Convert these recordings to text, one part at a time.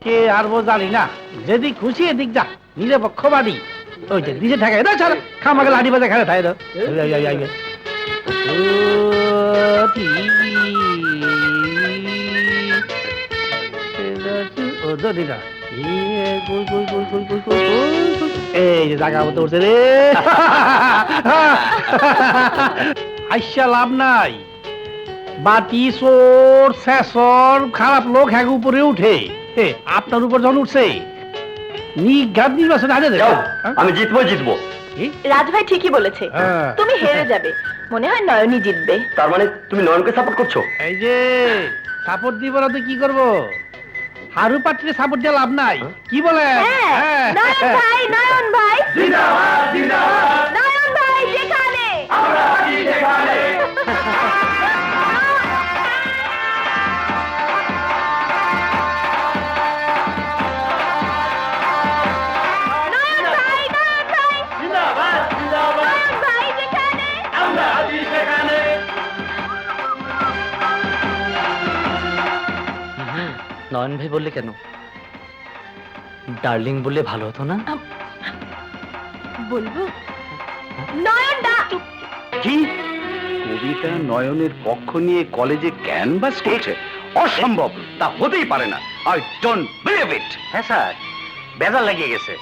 কে আর জানি না, যেদিক খুশি এদিক যা, নিজে পক্ষবাদী। ওই যে নিজে ঠেকাই দাও, ছাড়া খামাকে লাঠি বাজে খেলে থাকে দাও। এই যে জায়গা মতো উঠছে রে। আইসা লাভ নাই, বাটি চোর শেষর খারাপ লোক হ্যাঁ উপরে উঠে, আপনার উপর যখন উঠছে নিঘাত নির্বাচন হারে দেবে। আমি জিতবো জিতবো। রাজভাই ঠিকই বলেছে, তুমি হেরে যাবে। মনে হয় নয়নই জিতবে। তার মানে তুমি নয়নকে সাপোর্ট করছো? এই যে সাপোর্ট দিব না তো কি করবো, হারু পাত্রে সাপোর্ট দিয়ে লাভ নাই, কি বলে? নয়ন ভাই, নয়ন ভাই, জিন্দাবাদ জিন্দাবাদ, নয়ন ভাই যেখানে আমরা আছি সেখানে। নয়ন ভাই, নয়ন ভাই, জিন্দাবাদ জিন্দাবাদ, নয়ন ভাই যেখানে। আমরা আছি সেখানে। নয়ন ভাই বললে কেন? ডার্লিং বললে ভালো হতো না? বলবো নয়ন দা। কি কবিতা নয়নের পক্ষ নিয়ে কলেজে ক্যানভাস করছে? অসম্ভব, তা হতেই পারে না। I don't believe it. হ্যাঁ স্যার, বেজার লাগিয়ে গেছে।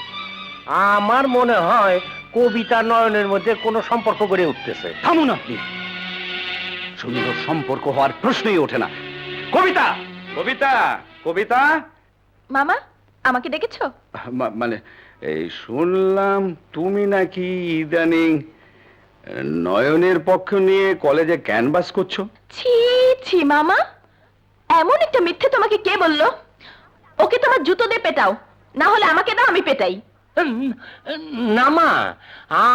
আমার মনে হয় কবিতা নয়নের মধ্যে কোনো সম্পর্ক গড়ে উঠতেছে। থামুন আপনি, সুন্দর সম্পর্ক হওয়ার প্রশ্নই ওঠে না। কবিতা, কবিতা, কবিতা, মামা আমাকে ডেকেছো? মানে এই শুনলাম তুমি নাকি ইদানিং নয়নের পক্ষ নিয়ে কলেজে ক্যানভাস করছো। ছি ছি মামা, এমন একটা মিথ্যে তোমাকে কে বললো? ওকে তোমার জুতো দিয়ে পেটাও, না হলে আমাকে দাও, আমি পেটাই। না মা,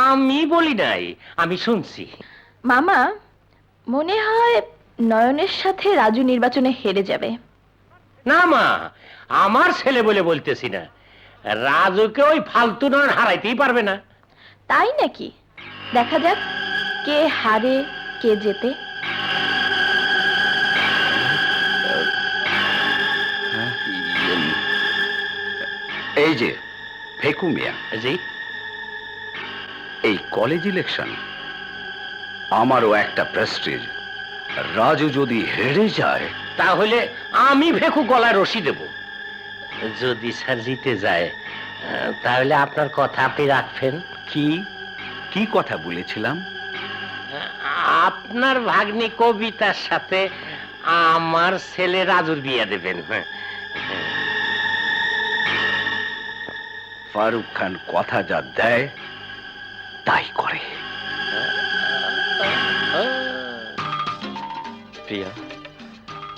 আমি বলি নাই, আমি শুনছি। মামা মনে হয় নয়নের সাথে রাজু নির্বাচনে হেরে যাবে। না মা, আমার ছেলে বলে বলতেছি না, রাজুকে ওই ফালতু নয়ন হারাইতেই পারবে না। তাই নাকি? দেখা যাক কে হারে কে জেতে। এই যে ফেকু মিয়া, জি, এই কলেজ ইলেকশন আমারও একটা প্রেস্টিজ। রাজু যদি হেরে যায় তাহলে আমি ভেকু গলায় রশি দেব। যদি স্যার জিতে যায়, তাহলে আপনার কথা আপনি রাখবেন। কি কি কথা বলেছিলাম? আপনার ভাগ্নি কবিতার সাথে আমার ছেলে রাজুর বিয়ে দেবেন। ফারুক খান কথা যা দেয় তাই করে। প্রিয়া,